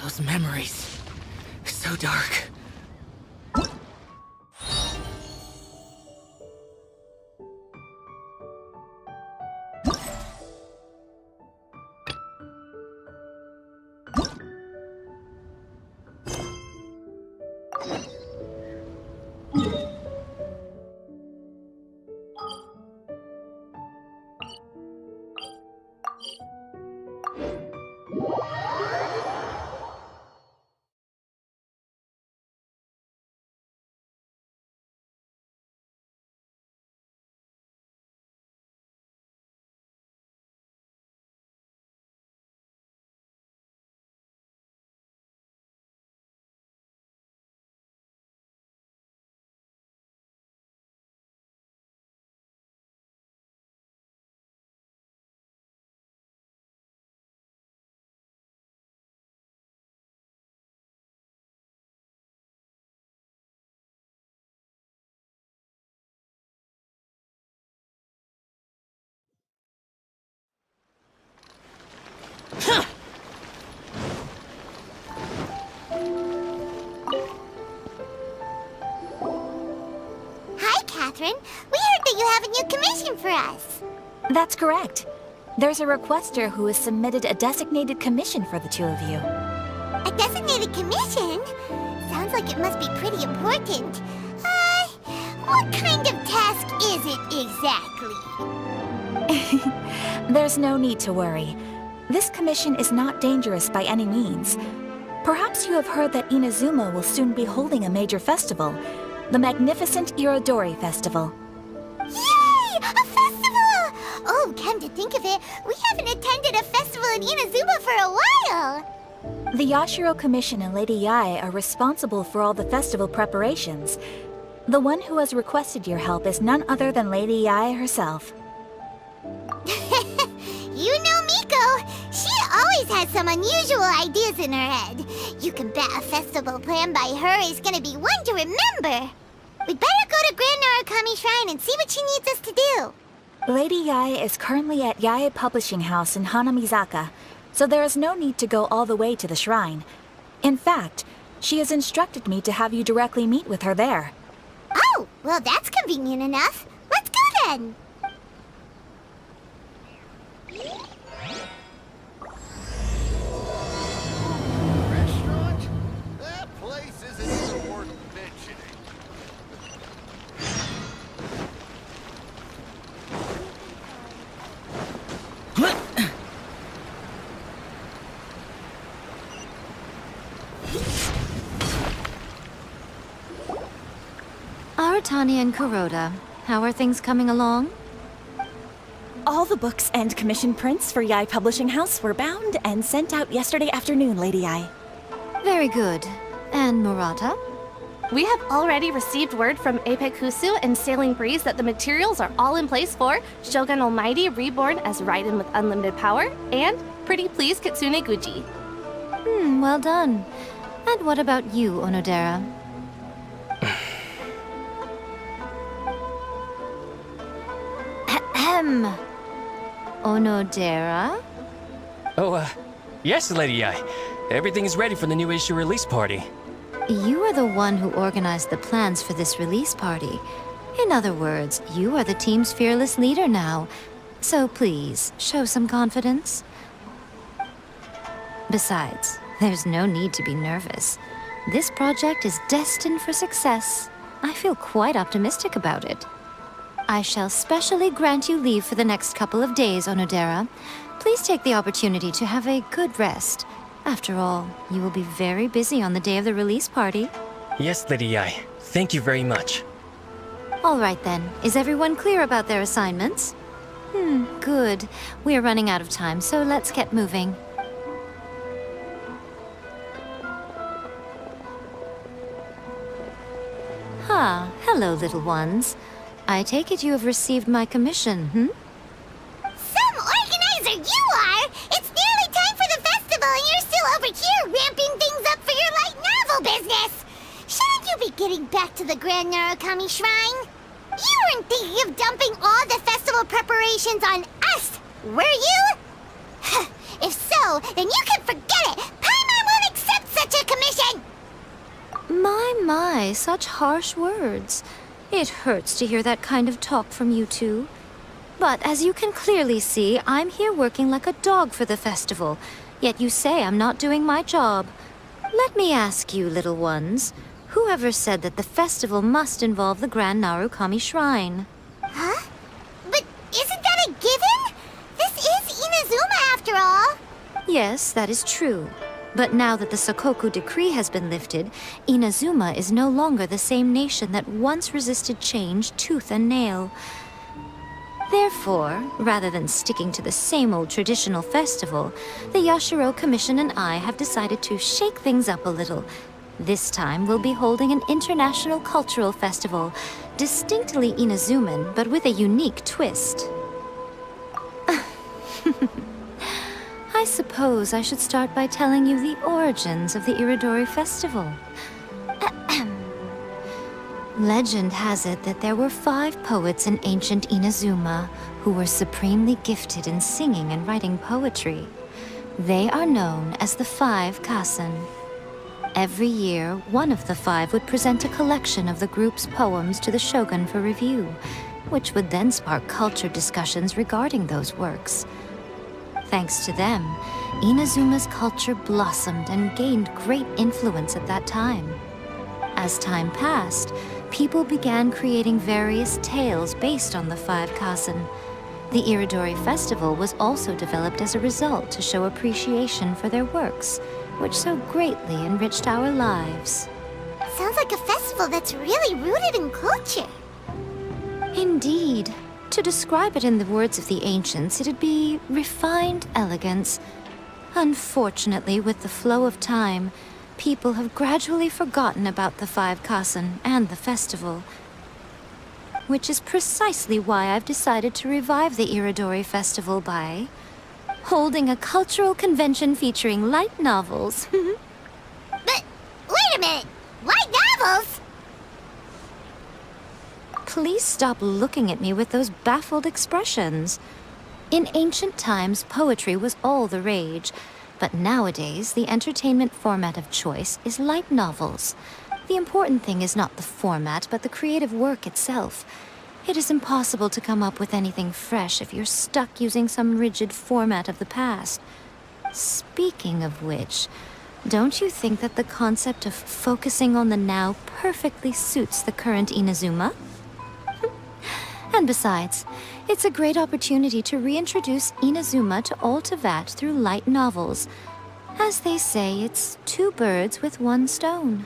Those memories. So dark. Hi, Catherine. We heard that you have a new commission for us. That's correct. There's a requester who has submitted a designated commission for the two of you. A designated commission? Sounds like it must be pretty important. What kind of task is it exactly? There's no need to worry. This commission is not dangerous by any means. Perhaps you have heard that Inazuma will soon be holding a major festival, the magnificent Irodori Festival. Yay! A festival! Oh, come to think of it, we haven't attended a festival in Inazuma for a while. The Yashiro Commission and Lady Yae are responsible for all the festival preparations. The one who has requested your help is none other than Lady Yae herself. You know Miko. She always has some unusual ideas in her head. You can bet a festival planned by her is gonna be one to remember. We'd better go to Grand Narukami Shrine and see what she needs us to do. Lady Yae is currently at Yae Publishing House in Hanamizaka, so there is no need to go all the way to the shrine. In fact, she has instructed me to have you directly meet with her there. Oh, well that's convenient enough. Let's go then. Restaurant? That place isn't even worth mentioning. Aratani and Kuroda, how are things coming along? All the books and commission prints for Yae Publishing House were bound and sent out yesterday afternoon, Lady Yae. Very good. And Murata? We have already received word from Apekusu and Sailing Breeze that the materials are all in place for Shogun Almighty Reborn as Raiden with Unlimited Power and Pretty Please Kitsune Guji. Well done. And what about you, Onodera? Ahem. Onodera? Oh, yes, Lady Yae. Everything is ready for the new issue release party. You are the one who organized the plans for this release party. In other words, you are the team's fearless leader now. So please, show some confidence. Besides, there's no need to be nervous. This project is destined for success. I feel quite optimistic about it. I shall specially grant you leave for the next couple of days, Onodera. Please take the opportunity to have a good rest. After all, you will be very busy on the day of the release party. Yes, Lady Yae. Thank you very much. All right then. Is everyone clear about their assignments? Good. We are running out of time, so let's get moving. Hello, little ones. I take it you have received my commission, Some organizer you are! It's nearly time for the festival and you're still over here ramping things up for your light novel business! Shouldn't you be getting back to the Grand Narukami Shrine? You weren't thinking of dumping all the festival preparations on us, were you? If so, then you can forget it! Paimon won't accept My, such harsh words. It hurts to hear that kind of talk from you two. But as you can clearly see, I'm here working like a dog for the festival, yet you say I'm not doing my job. Let me ask you, little ones, whoever said that the festival must involve the Grand Narukami Shrine? Huh? But isn't that a given? This is Inazuma after all. Yes, that is true. But now that the Sokoku decree has been lifted, Inazuma is no longer the same nation that once resisted change tooth and nail. Therefore, rather than sticking to the same old traditional festival, the Yashiro Commission and I have decided to shake things up a little. This time, we'll be holding an international cultural festival, distinctly Inazuman, but with a unique twist. I suppose I should start by telling you the origins of the Irodori festival. Legend has it that there were 5 poets in ancient Inazuma who were supremely gifted in singing and writing poetry. They are known as the 5 Kasen. Every year, one of the 5 would present a collection of the group's poems to the shogun for review, which would then spark culture discussions regarding those works. Thanks to them, Inazuma's culture blossomed and gained great influence at that time. As time passed, people began creating various tales based on the 5 Kasen. The Irodori festival was also developed as a result to show appreciation for their works, which so greatly enriched our lives. Sounds like a festival that's really rooted in culture. Indeed. To describe it in the words of the ancients, it'd be refined elegance. Unfortunately, with the flow of time, people have gradually forgotten about the 5 Kasen and the festival. Which is precisely why I've decided to revive the Irodori festival by holding a cultural convention featuring light novels. But wait a minute! Light novels? Please stop looking at me with those baffled expressions. In ancient times, poetry was all the rage, but nowadays, the entertainment format of choice is light novels. The important thing is not the format, but the creative work itself. It is impossible to come up with anything fresh if you're stuck using some rigid format of the past. Speaking of which, don't you think that the concept of focusing on the now perfectly suits the current Inazuma? And besides, it's a great opportunity to reintroduce Inazuma to all Teyvat through light novels. As they say, it's 2 birds with 1 stone.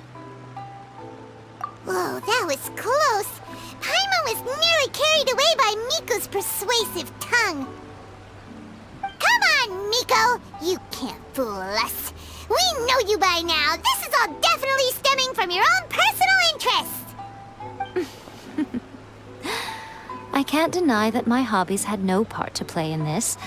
Whoa, that was close. Paimon was nearly carried away by Miko's persuasive tongue. Come on, Miko! You can't fool us. We know you by now. This is all definitely stemming from your own personal interest. I can't deny that my hobbies had no part to play in this.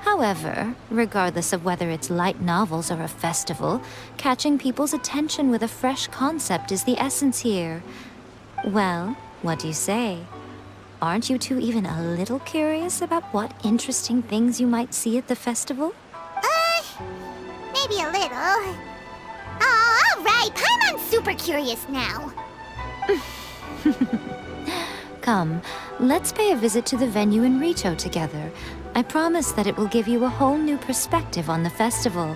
However, regardless of whether it's light novels or a festival, catching people's attention with a fresh concept is the essence here. Well, what do you say? Aren't you two even a little curious about what interesting things you might see at the festival? Maybe a little. Oh, all right. Paimon's super curious now. Come, let's pay a visit to the venue in Rito together. I promise that it will give you a whole new perspective on the festival.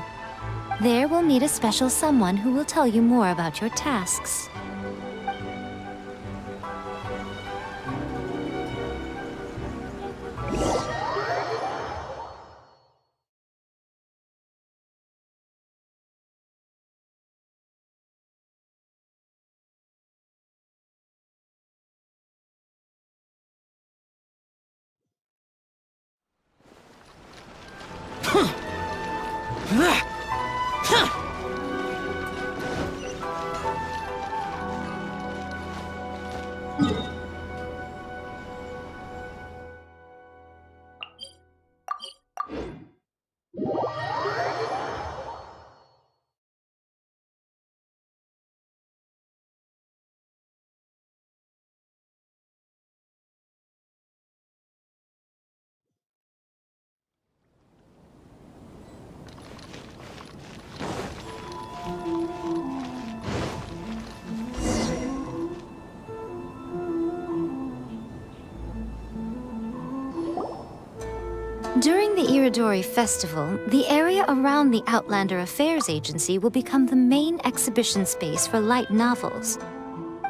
There we'll meet a special someone who will tell you more about your tasks. During the Irodori Festival, the area around the Outlander Affairs Agency will become the main exhibition space for light novels.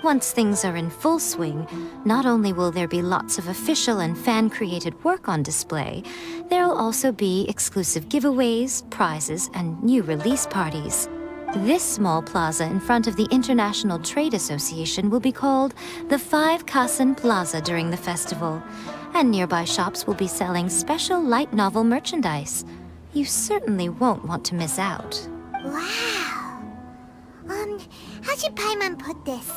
Once things are in full swing, not only will there be lots of official and fan-created work on display, there'll also be exclusive giveaways, prizes, and new release parties. This small plaza in front of the International Trade Association will be called the 5 Kasen Plaza during the festival, and nearby shops will be selling special light novel merchandise. You certainly won't want to miss out. Wow. How should Paimon put this?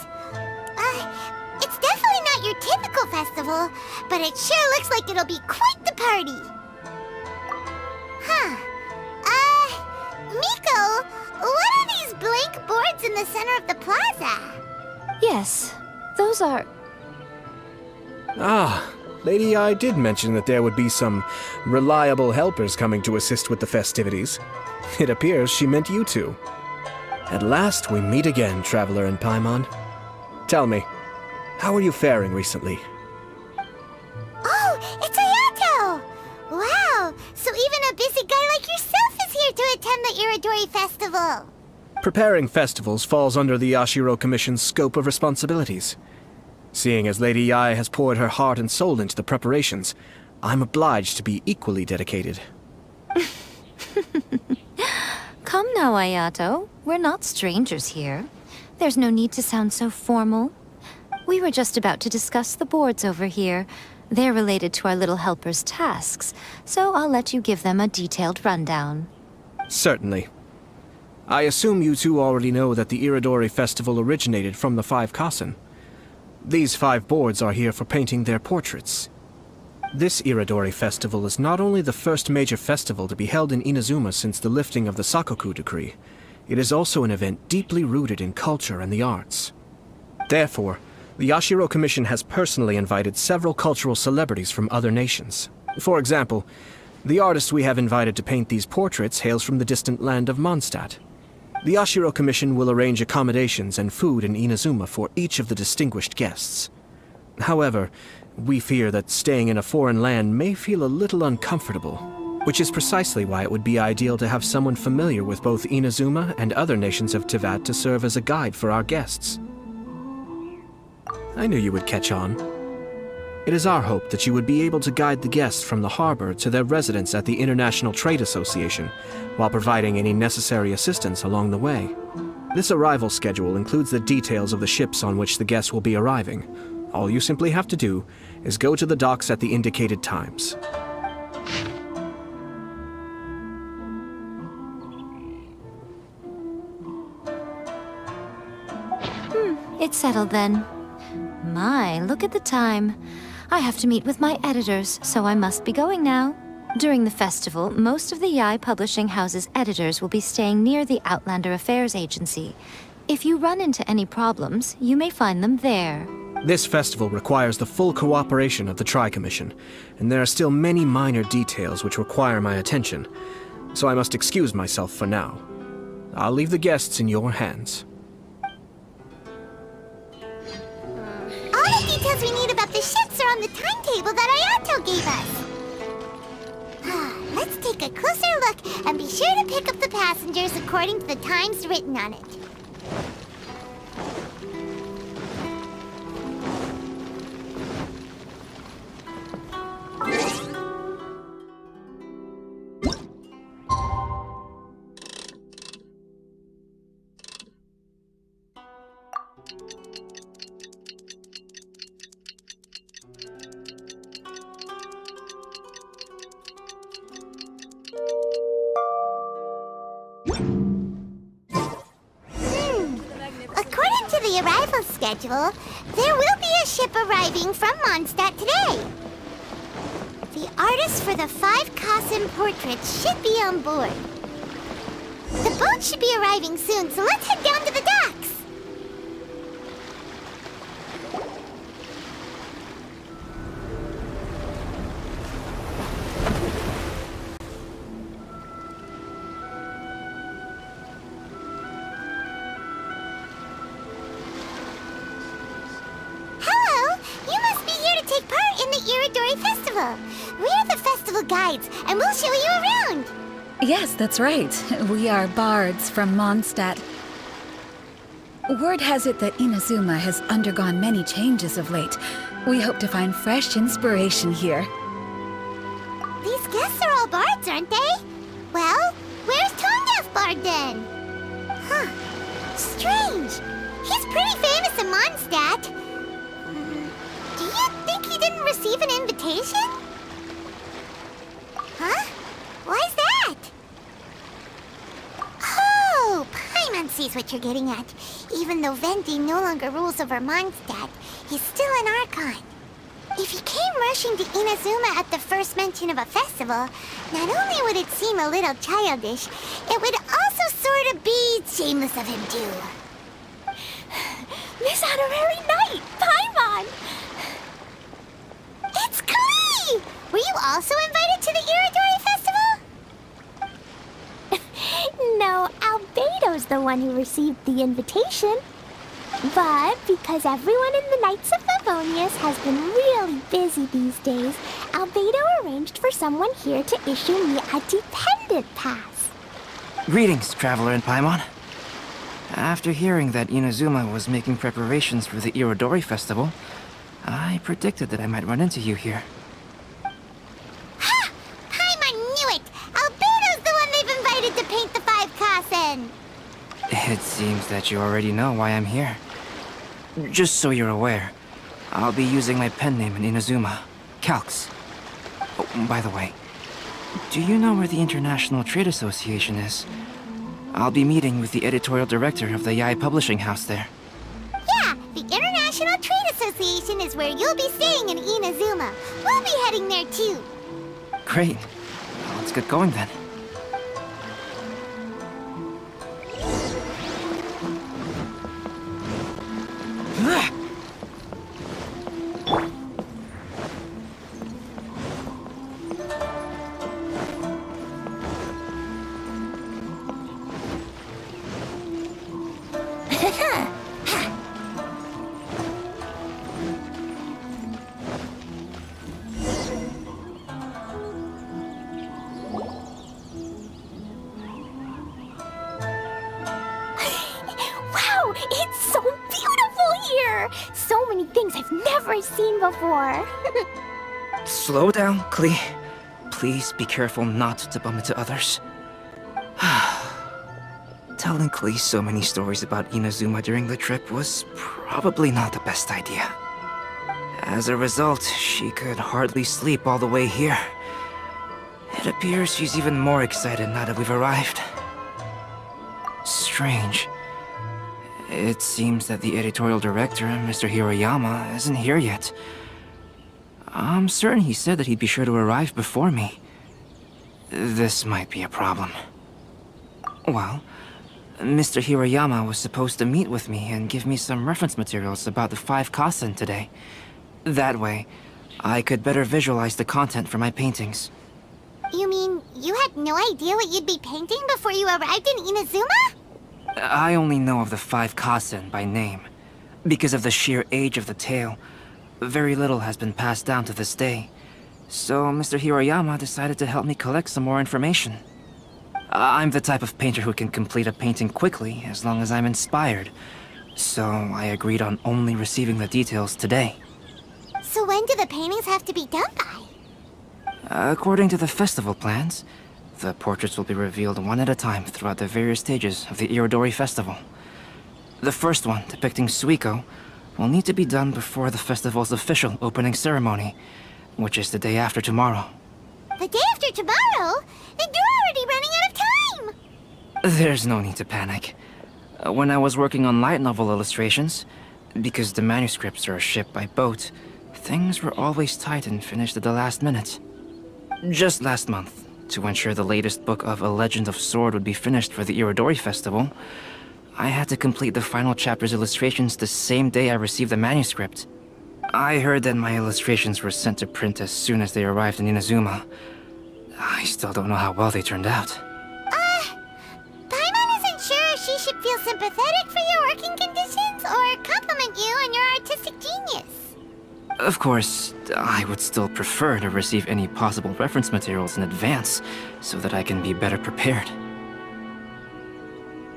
It's definitely not your typical festival, but it sure looks like it'll be quite the party. Huh. Miko, what are these blank boards in the center of the plaza? Yes, those are... Ah, Lady I did mention that there would be some reliable helpers coming to assist with the festivities. It appears she meant you two. At last we meet again, Traveler and Paimon. Tell me, how are you faring recently? Oh, it's Ayato! Wow, so even a busy guy like yourself is here to attend the Irodori Festival. Preparing festivals falls under the Yashiro Commission's scope of responsibilities. Seeing as Lady Yae has poured her heart and soul into the preparations, I'm obliged to be equally dedicated. Come now, Ayato. We're not strangers here. There's no need to sound so formal. We were just about to discuss the boards over here. They're related to our little helper's tasks, so I'll let you give them a detailed rundown. Certainly. I assume you two already know that the Irodori Festival originated from the 5 Kasen. These 5 boards are here for painting their portraits. This Irodori Festival is not only the first major festival to be held in Inazuma since the lifting of the Sakoku decree, it is also an event deeply rooted in culture and the arts. Therefore, the Yashiro Commission has personally invited several cultural celebrities from other nations. For example, the artist we have invited to paint these portraits hails from the distant land of Mondstadt. The Yashiro Commission will arrange accommodations and food in Inazuma for each of the distinguished guests. However, we fear that staying in a foreign land may feel a little uncomfortable, which is precisely why it would be ideal to have someone familiar with both Inazuma and other nations of Teyvat to serve as a guide for our guests. I knew you would catch on. It is our hope that you would be able to guide the guests from the harbor to their residence at the International Trade Association, while providing any necessary assistance along the way. This arrival schedule includes the details of the ships on which the guests will be arriving. All you simply have to do is go to the docks at the indicated times. It's settled then. My, look at the time. I have to meet with my editors, so I must be going now. During the festival, most of the Yae Publishing House's editors will be staying near the Outlander Affairs Agency. If you run into any problems, you may find them there. This festival requires the full cooperation of the Tri-Commission, and there are still many minor details which require my attention, so I must excuse myself for now. I'll leave the guests in your hands. All the details we need about the ships are on the timetable that Ayato gave us. Let's take a closer look and be sure to pick up the passengers according to the times written on it. According to the arrival schedule, there will be a ship arriving from Mondstadt today. The artist for the 5 Kasen portraits should be on board. The boat should be arriving soon, so let's head down to the docks. Hello! You must be here to take part in the Irodori Festival. We're the festival guides, and we'll show you around. Yes, that's right. We are bards from Mondstadt. Word has it that Inazuma has undergone many changes of late. We hope to find fresh inspiration here. These guests are all bards, aren't they? Well, where's Tone-Deaf Bard then? Huh. Strange. He's pretty famous in Mondstadt. Do you think he didn't receive an invitation? Huh? Why's that? Oh, Paimon sees what you're getting at. Even though Venti no longer rules over Mondstadt, he's still an Archon. If he came rushing to Inazuma at the first mention of a festival, not only would it seem a little childish, it would also sort of be shameless of him too. This honorary knight, Paimon! It's Klee! Were you also invited to the Irodori festival? No, Albedo's the one who received the invitation. But because everyone in the Knights of Favonius has been really busy these days, Albedo arranged for someone here to issue me a dependent pass. Greetings, Traveler in Paimon. After hearing that Inazuma was making preparations for the Irodori festival, I predicted that I might run into you here. Ha! Paimon knew it! Albedo's the one they've invited to paint the 5 Kasen! It seems that you already know why I'm here. Just so you're aware, I'll be using my pen name in Inazuma, Calx. Oh, by the way, do you know where the International Trade Association is? I'll be meeting with the editorial director of the Yae Publishing House there. Yeah, the International Trade Association is where you'll be staying in Inazuma. We'll be heading there too. Great. Let's get going then. Wow, it's so beautiful here! So many things I've never seen before. Slow down, Klee. Please be careful not to bump into others. Telling Klee so many stories about Inazuma during the trip was probably not the best idea. As a result, she could hardly sleep all the way here. It appears she's even more excited now that we've arrived. Strange. It seems that the editorial director, Mr. Hiroyama, isn't here yet. I'm certain he said that he'd be sure to arrive before me. This might be a problem. Well, Mr. Hiroyama was supposed to meet with me and give me some reference materials about the 5 Kasen today. That way, I could better visualize the content for my paintings. You mean you had no idea what you'd be painting before you arrived in Inazuma? I only know of the 5 Kasen by name. Because of the sheer age of the tale, very little has been passed down to this day. So Mr. Hiroyama decided to help me collect some more information. I'm the type of painter who can complete a painting quickly as long as I'm inspired. So I agreed on only receiving the details today. So when do the paintings have to be done by? According to the festival plans, the portraits will be revealed one at a time throughout the various stages of the Irodori festival. The first one, depicting Suiko, will need to be done before the festival's official opening ceremony, which is the day after tomorrow. The day after tomorrow? Then you're already running out of time! There's no need to panic. When I was working on light novel illustrations, because the manuscripts are shipped by boat, things were always tight and finished at the last minute. Just last month, to ensure the latest book of A Legend of Sword would be finished for the Irodori festival, I had to complete the final chapter's illustrations the same day I received the manuscript. I heard that my illustrations were sent to print as soon as they arrived in Inazuma. I still don't know how well they turned out. Paimon isn't sure if she should feel sympathetic for your working conditions or compliment you on your artistic genius. Of course, I would still prefer to receive any possible reference materials in advance, so that I can be better prepared.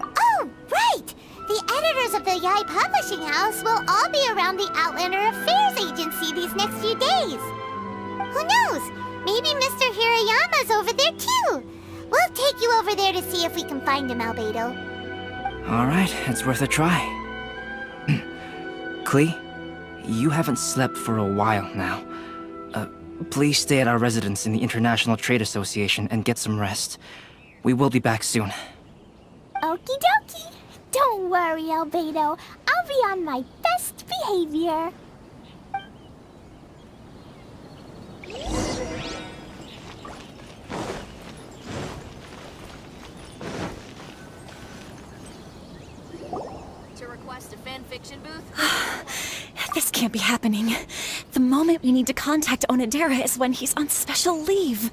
Oh, right! The editors of the Yai Publishing House will all be around the Outlander Affairs Agency these next few days. Who knows? Maybe Mr. Hirayama's over there too. We'll take you over there to see if we can find him, Albedo. Alright, it's worth a try. Klee, you haven't slept for a while now. Please stay at our residence in the International Trade Association and get some rest. We will be back soon. Okie dokie. Don't worry, Albedo. I'll be on my best behavior. To request a fanfiction booth? This can't be happening. The moment we need to contact Onodera is when he's on special leave.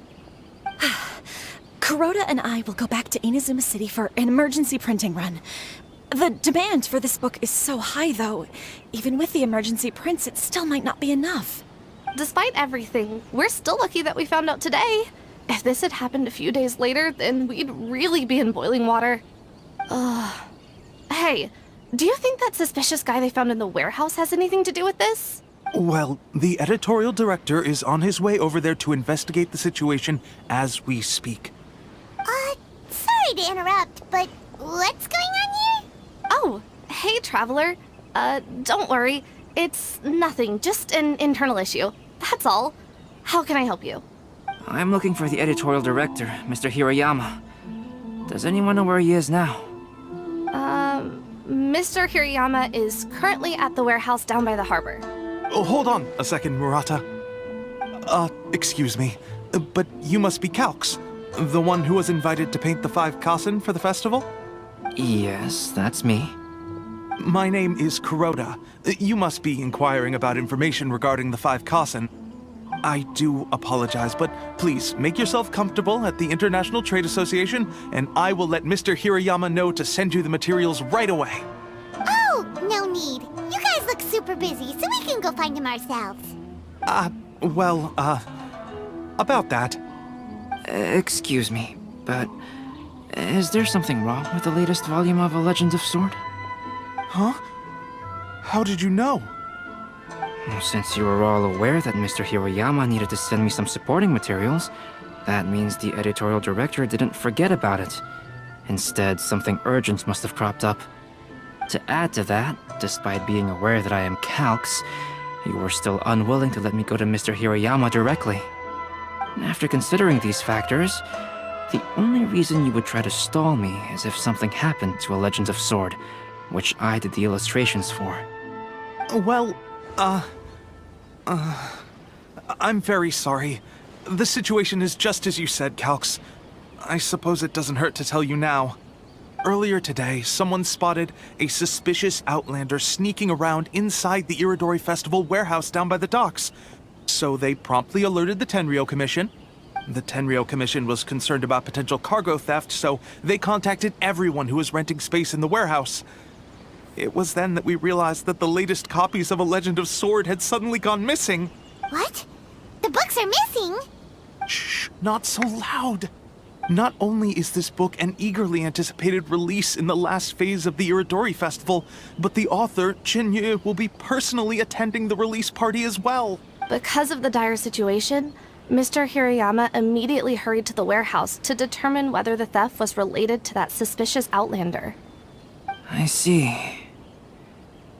Kuroda and I will go back to Inazuma City for an emergency printing run. The demand for this book is so high, though. Even with the emergency prints, it still might not be enough. Despite everything, we're still lucky that we found out today. If this had happened a few days later, then we'd really be in boiling water. Hey, do you think that suspicious guy they found in the warehouse has anything to do with this? Well, the editorial director is on his way over there to investigate the situation as we speak. Sorry to interrupt, but what's going on here? Oh, hey, Traveler. Don't worry. It's nothing, just an internal issue. That's all. How can I help you? I'm looking for the editorial director, Mr. Hirayama. Does anyone know where he is now? Mr. Hirayama is currently at the warehouse down by the harbor. Oh, hold on a second, Murata. Excuse me, but you must be Calx, the one who was invited to paint the 5 Kasen for the festival? Yes, that's me. My name is Kuroda. You must be inquiring about information regarding the 5 Kasen. I do apologize, but please make yourself comfortable at the International Trade Association, and I will let Mr. Hirayama know to send you the materials right away. Oh, no need. You guys look super busy, so we can go find him ourselves. About that. Excuse me, but is there something wrong with the latest volume of A Legend of Sword? Huh? How did you know? Well, since you were all aware that Mr. Hirayama needed to send me some supporting materials, that means the editorial director didn't forget about it. Instead, something urgent must have cropped up. To add to that, despite being aware that I am Calx, you were still unwilling to let me go to Mr. Hirayama directly. After considering these factors, the only reason you would try to stall me is if something happened to A Legend of Sword, which I did the illustrations for. Well, I'm very sorry. The situation is just as you said, Calx. I suppose it doesn't hurt to tell you now. Earlier today, someone spotted a suspicious outlander sneaking around inside the Irodori Festival warehouse down by the docks. So they promptly alerted the Tenryou Commission. The Tenryou Commission was concerned about potential cargo theft, so they contacted everyone who was renting space in the warehouse. It was then that we realized that the latest copies of A Legend of Sword had suddenly gone missing. What? The books are missing? Shh, not so loud. Not only is this book an eagerly anticipated release in the last phase of the Irodori Festival, but the author, Chin-Yu, will be personally attending the release party as well. Because of the dire situation, Mr. Hirayama immediately hurried to the warehouse to determine whether the theft was related to that suspicious outlander. I see.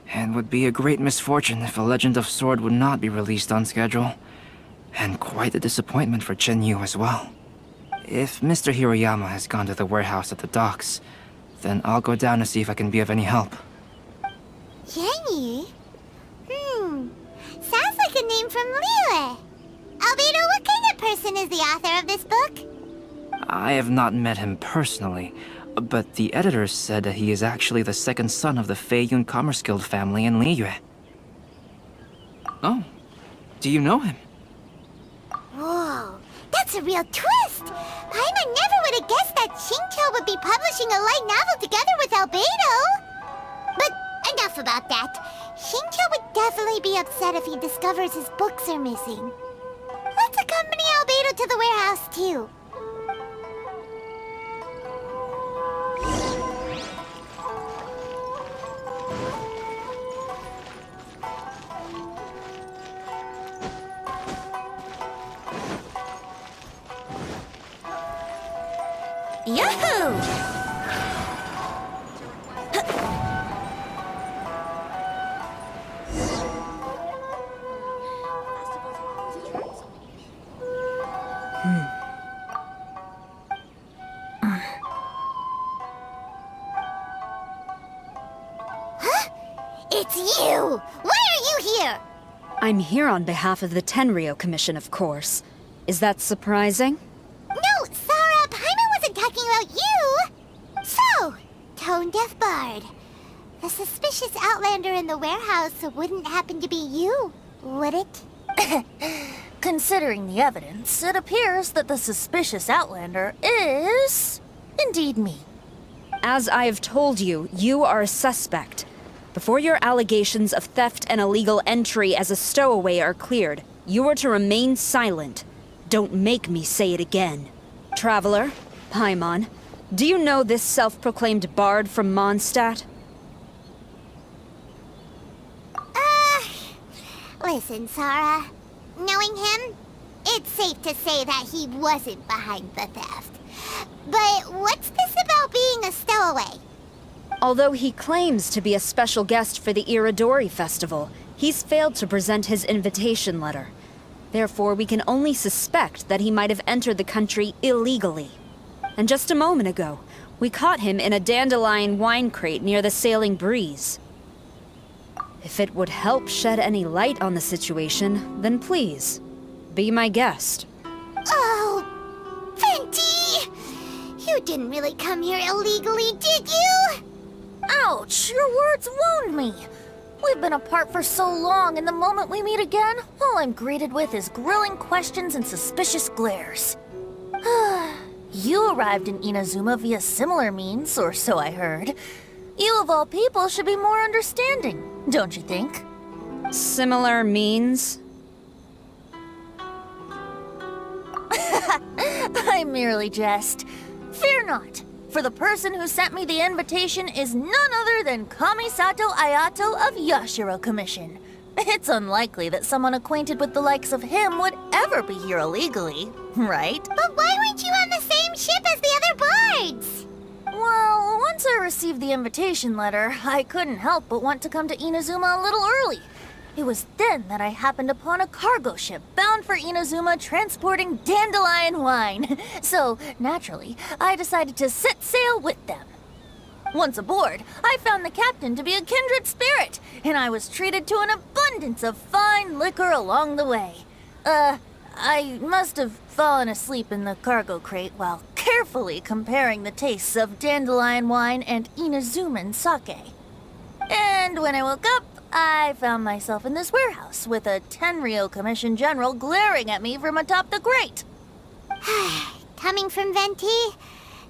It would be a great misfortune if A Legend of Sword would not be released on schedule. And quite a disappointment for Chin-Yu as well. If Mr. Hirayama has gone to the warehouse at the docks, then I'll go down to see if I can be of any help. Jenny? Sounds like a name from Liyue. Albedo, what kind of person is the author of this book? I have not met him personally, but the editors said that he is actually the second son of the Feiyun Commerce Guild family in Liyue. Oh, do you know him? Whoa, that's a real twist! Paimon never would have guessed that Shincho would be publishing a light novel together with Albedo! But enough enough about that. Shinjo would definitely be upset if he discovers his books are missing. Let's accompany Albedo to the warehouse, too. Yahoo! It's you! Why are you here? I'm here on behalf of the Tenryou Commission, of course. Is that surprising? No, Sarah, Paimon wasn't talking about you! So, tone-deaf bard. The suspicious outlander in the warehouse wouldn't happen to be you, would it? Considering the evidence, it appears that the suspicious outlander is indeed me. As I have told you, you are a suspect. Before your allegations of theft and illegal entry as a stowaway are cleared, you are to remain silent. Don't make me say it again. Traveler, Paimon, do you know this self-proclaimed bard from Mondstadt? Listen, Sarah. Knowing him, it's safe to say that he wasn't behind the theft. But what's this about being a stowaway? Although he claims to be a special guest for the Irodori festival, he's failed to present his invitation letter. Therefore, we can only suspect that he might have entered the country illegally. And just a moment ago, we caught him in a dandelion wine crate near the Sailing Breeze. If it would help shed any light on the situation, then please, be my guest. Oh, Venti! You didn't really come here illegally, did you? Ouch! Your words wound me! We've been apart for so long, and the moment we meet again, all I'm greeted with is grilling questions and suspicious glares. You arrived in Inazuma via similar means, or so I heard. You of all people should be more understanding, don't you think? Similar means? I merely jest. Fear not, for the person who sent me the invitation is none other than Kamisato Ayato of Yashiro Commission. It's unlikely that someone acquainted with the likes of him would ever be here illegally, right? But why weren't you on the same ship as the other bards? Well, once I received the invitation letter, I couldn't help but want to come to Inazuma a little early. It was then that I happened upon a cargo ship bound for Inazuma transporting dandelion wine. So, naturally, I decided to set sail with them. Once aboard, I found the captain to be a kindred spirit, and I was treated to an abundance of fine liquor along the way. I must have fallen asleep in the cargo crate while carefully comparing the tastes of dandelion wine and Inazuman sake. And when I woke up, I found myself in this warehouse with a Tenryou Commission general glaring at me from atop the grate. Coming from Venti,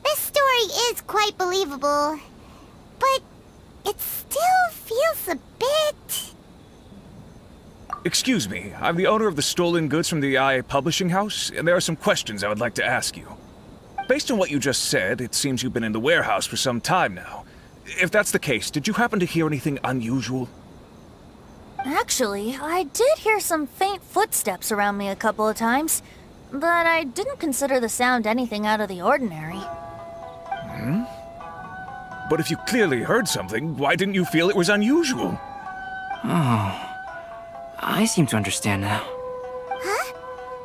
this story is quite believable. But it still feels a bit... Excuse me, I'm the owner of the stolen goods from the IA Publishing House, and there are some questions I would like to ask you. Based on what you just said, it seems you've been in the warehouse for some time now. If that's the case, did you happen to hear anything unusual? Actually, I did hear some faint footsteps around me a couple of times, but I didn't consider the sound anything out of the ordinary. But if you clearly heard something, why didn't you feel it was unusual? Oh, I seem to understand now. Huh?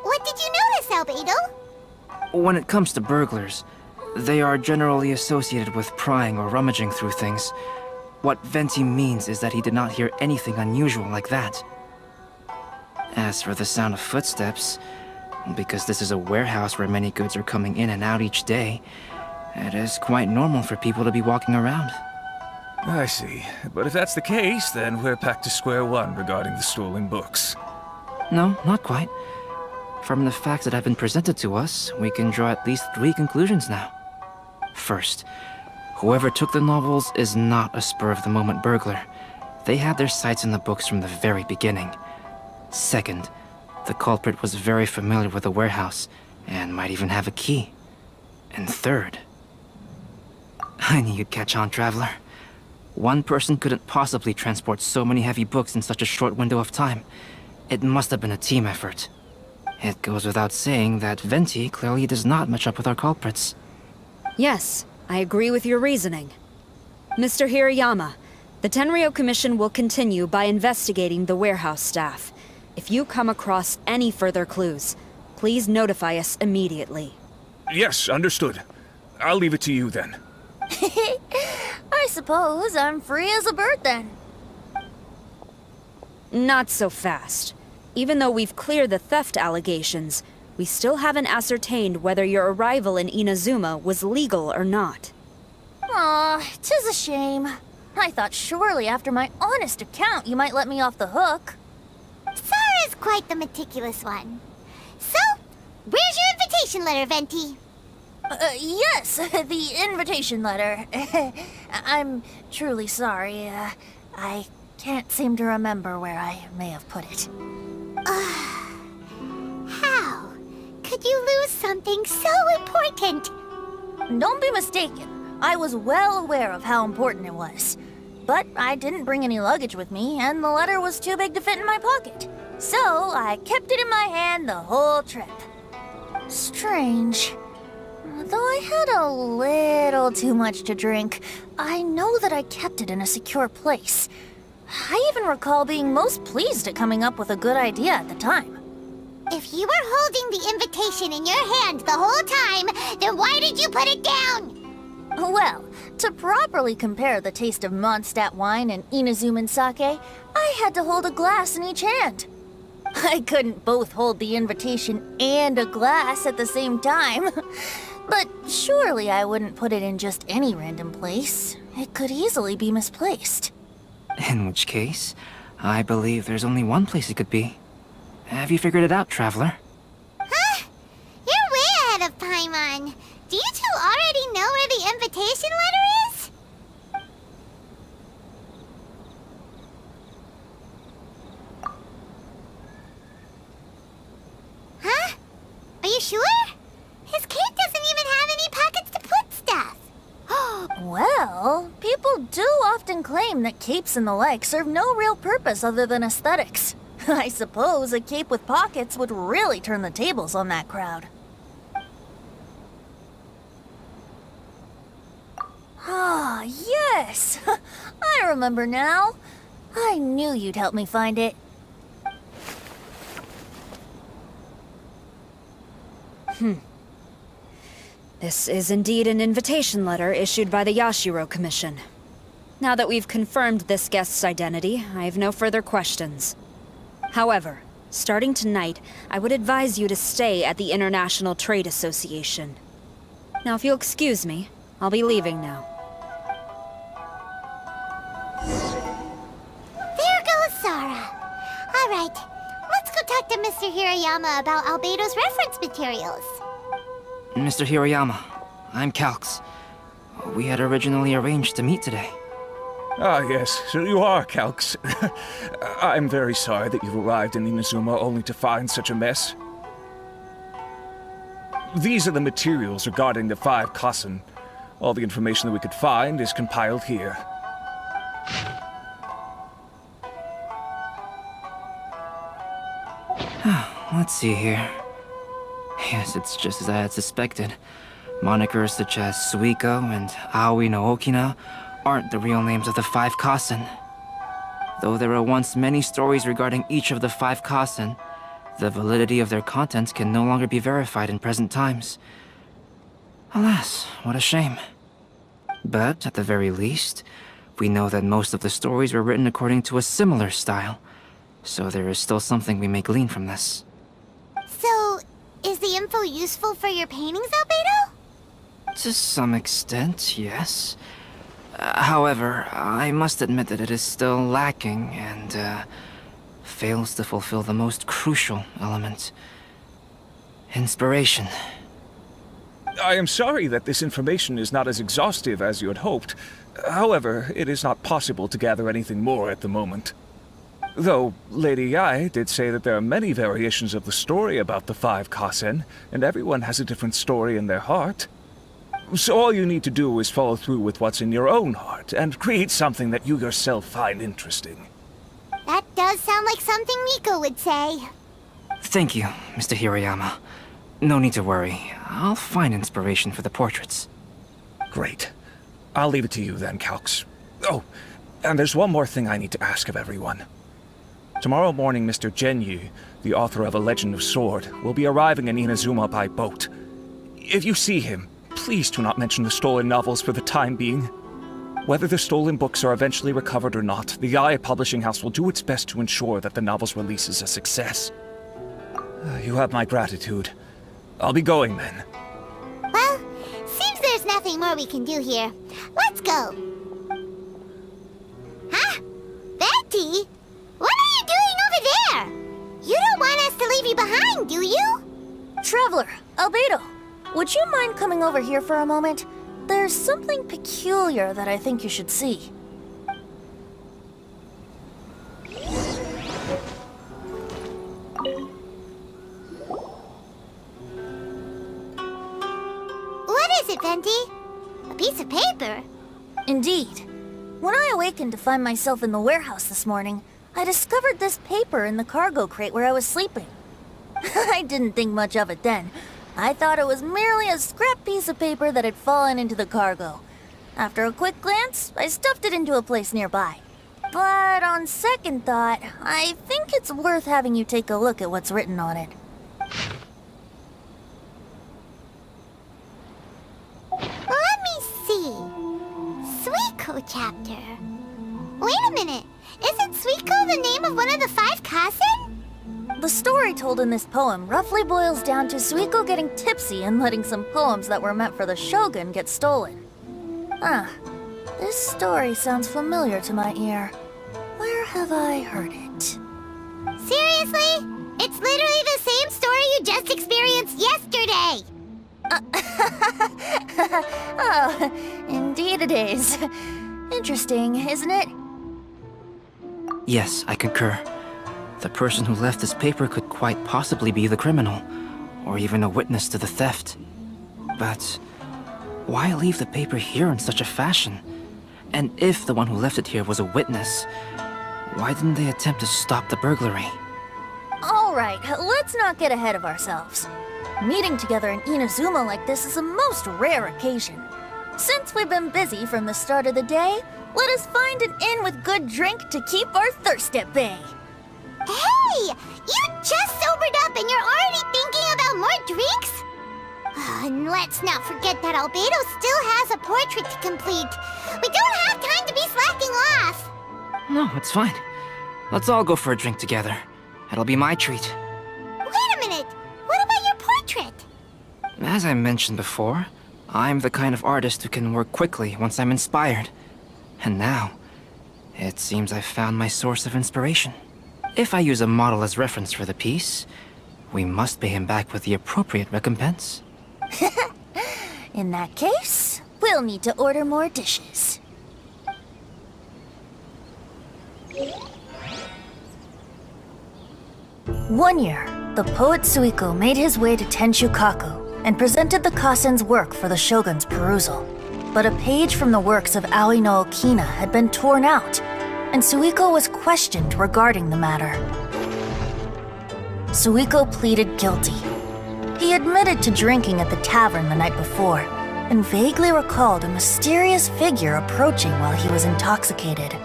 What did you notice, Albedo? When it comes to burglars, they are generally associated with prying or rummaging through things. What Venti means is that he did not hear anything unusual like that. As for the sound of footsteps, because this is a warehouse where many goods are coming in and out each day, it is quite normal for people to be walking around. I see. But if that's the case, then we're back to square one regarding the stolen books. No, not quite. From the facts that have been presented to us, we can draw at least 3 conclusions now. First, whoever took the novels is not a spur-of-the-moment burglar. They had their sights on the books from the very beginning. Second, the culprit was very familiar with the warehouse, and might even have a key. And third... I knew you'd catch on, Traveler. One person couldn't possibly transport so many heavy books in such a short window of time. It must have been a team effort. It goes without saying that Venti clearly does not match up with our culprits. Yes, I agree with your reasoning. Mr. Hirayama, the Tenryo Commission will continue by investigating the warehouse staff. If you come across any further clues, please notify us immediately. Yes, understood. I'll leave it to you then. I suppose I'm free as a bird then. Not so fast. Even though we've cleared the theft allegations, we still haven't ascertained whether your arrival in Inazuma was legal or not. Aw, 'tis a shame. I thought surely after my honest account you might let me off the hook. Sara's quite the meticulous one. So, where's your invitation letter, Venti? Yes, the invitation letter. I'm truly sorry. I can't seem to remember where I may have put it. How could you lose something so important? Don't be mistaken. I was well aware of how important it was. But I didn't bring any luggage with me, and the letter was too big to fit in my pocket. So I kept it in my hand the whole trip. Strange. Though I had a little too much to drink, I know that I kept it in a secure place. I even recall being most pleased at coming up with a good idea at the time. If you were holding the invitation in your hand the whole time, then why did you put it down? Well, to properly compare the taste of Mondstadt wine and Inazuman sake, I had to hold a glass in each hand. I couldn't both hold the invitation and a glass at the same time. But surely I wouldn't put it in just any random place. It could easily be misplaced. In which case, I believe there's only one place it could be. Have you figured it out, Traveler? Huh? You're way ahead of Paimon. Do you two already know where the invitation letter is? Huh? Are you sure? His cape doesn't even have any pockets to put stuff. Well, people do often claim that capes and the like serve no real purpose other than aesthetics. I suppose a cape with pockets would really turn the tables on that crowd. Ah, yes! I remember now. I knew you'd help me find it. This is indeed an invitation letter issued by the Yashiro Commission. Now that we've confirmed this guest's identity, I have no further questions. However, starting tonight, I would advise you to stay at the International Trade Association. Now, if you'll excuse me, I'll be leaving now. There goes Sara. All right, let's go talk to Mr. Hirayama about Albedo's reference materials. Mr. Hirayama, I'm Calx. We had originally arranged to meet today. Ah, yes, so you are, Calx. I'm very sorry that you've arrived in Inazuma only to find such a mess. These are the materials regarding the 5 Kassen. All the information that we could find is compiled here. Let's see here. Yes, it's just as I had suspected. Monikers such as Suiko and Aoi no Okina aren't the real names of the 5 Kassen. Though there were once many stories regarding each of the 5 Kassen, the validity of their contents can no longer be verified in present times. Alas, what a shame. But, at the very least, we know that most of the stories were written according to a similar style, so there is still something we may glean from this. So, is the info useful for your paintings, Albedo? To some extent, yes. However, I must admit that it is still lacking and fails to fulfill the most crucial element. Inspiration. I am sorry that this information is not as exhaustive as you had hoped. However, it is not possible to gather anything more at the moment. Though Lady Yae did say that there are many variations of the story about the 5 Kasen, and everyone has a different story in their heart. So all you need to do is follow through with what's in your own heart, and create something that you yourself find interesting. That does sound like something Miko would say. Thank you, Mr. Hirayama. No need to worry. I'll find inspiration for the portraits. Great. I'll leave it to you then, Calx. Oh, and there's one more thing I need to ask of everyone. Tomorrow morning, Mr. Genyu, the author of A Legend of Sword, will be arriving in Inazuma by boat. If you see him, please do not mention the stolen novels for the time being. Whether the stolen books are eventually recovered or not, the Yae Publishing House will do its best to ensure that the novel's release is a success. You have my gratitude. I'll be going then. Well, seems there's nothing more we can do here. Let's go. Huh? Betty? What are you doing over there? You don't want us to leave you behind, do you? Traveler, Albedo, would you mind coming over here for a moment? There's something peculiar that I think you should see. What is it, Venti? A piece of paper? Indeed. When I awakened to find myself in the warehouse this morning, I discovered this paper in the cargo crate where I was sleeping. I didn't think much of it then. I thought it was merely a scrap piece of paper that had fallen into the cargo. After a quick glance, I stuffed it into a place nearby. But on second thought, I think it's worth having you take a look at what's written on it. Let me see. Suiko chapter. Wait a minute. Isn't Suiko the name of one of the 5 Kasen? The story told in this poem roughly boils down to Suiko getting tipsy and letting some poems that were meant for the Shogun get stolen. This story sounds familiar to my ear. Where have I heard it? Seriously? It's literally the same story you just experienced yesterday! Oh, indeed it is. Interesting, isn't it? Yes, I concur. The person who left this paper could quite possibly be the criminal, or even a witness to the theft. But why leave the paper here in such a fashion? And if the one who left it here was a witness, why didn't they attempt to stop the burglary? Alright, let's not get ahead of ourselves. Meeting together in Inazuma like this is a most rare occasion. Since we've been busy from the start of the day, let us find an inn with good drink to keep our thirst at bay. Hey! You just sobered up and you're already thinking about more drinks? And let's not forget that Albedo still has a portrait to complete. We don't have time to be slacking off. No, it's fine. Let's all go for a drink together. It'll be my treat. Wait a minute. What about your portrait? As I mentioned before, I'm the kind of artist who can work quickly once I'm inspired. And now, it seems I've found my source of inspiration. If I use a model as reference for the piece, we must pay him back with the appropriate recompense. In that case, we'll need to order more dishes. One year, the poet Suiko made his way to Tenshukaku and presented the Kasen's work for the shogun's perusal. But a page from the works of Aoi no Okina had been torn out, and Suiko was questioned regarding the matter. Suiko pleaded guilty. He admitted to drinking at the tavern the night before, and vaguely recalled a mysterious figure approaching while he was intoxicated.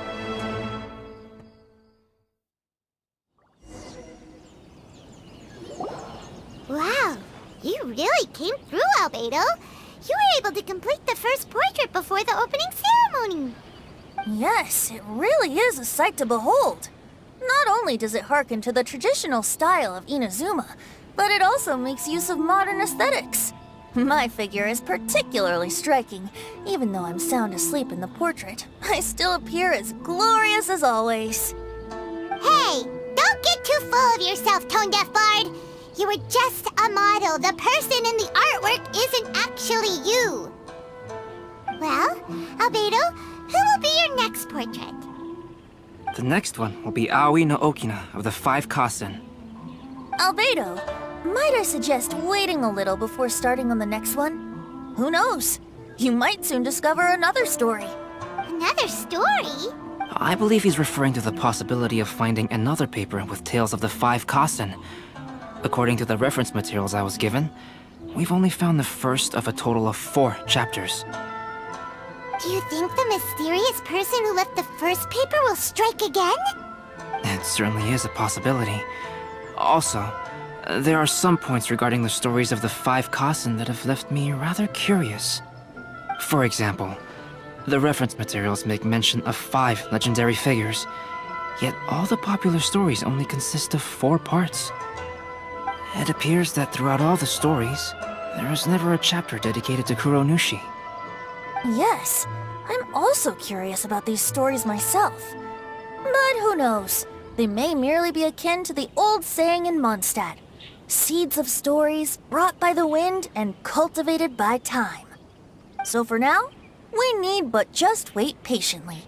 Wow, you really came through, Albedo. You were able to complete the first portrait before the opening ceremony. Yes, it really is a sight to behold. Not only does it harken to the traditional style of Inazuma, but it also makes use of modern aesthetics. My figure is particularly striking. Even though I'm sound asleep in the portrait, I still appear as glorious as always. Hey, don't get too full of yourself, Tone-Deaf Bard. You were just a model. The person in the artwork isn't actually you. Well, Albedo, Who will be your next portrait? The next one will be Aoi no Okina of the 5 Kasen. Albedo, might I suggest waiting a little before starting on the next one? Who knows? You might soon discover another story. Another story? I believe he's referring to the possibility of finding another paper with tales of the 5 Kasen. According to the reference materials I was given, we've only found the first of a total of 4 chapters. Do you think the mysterious person who left the first paper will strike again? It certainly is a possibility. Also, there are some points regarding the stories of the 5 Kasen that have left me rather curious. For example, the reference materials make mention of 5 legendary figures, yet all the popular stories only consist of 4 parts. It appears that throughout all the stories, there is never a chapter dedicated to Kuronushi. Yes, I'm also curious about these stories myself. But who knows? They may merely be akin to the old saying in Mondstadt. Seeds of stories brought by the wind and cultivated by time. So for now, we need but just wait patiently.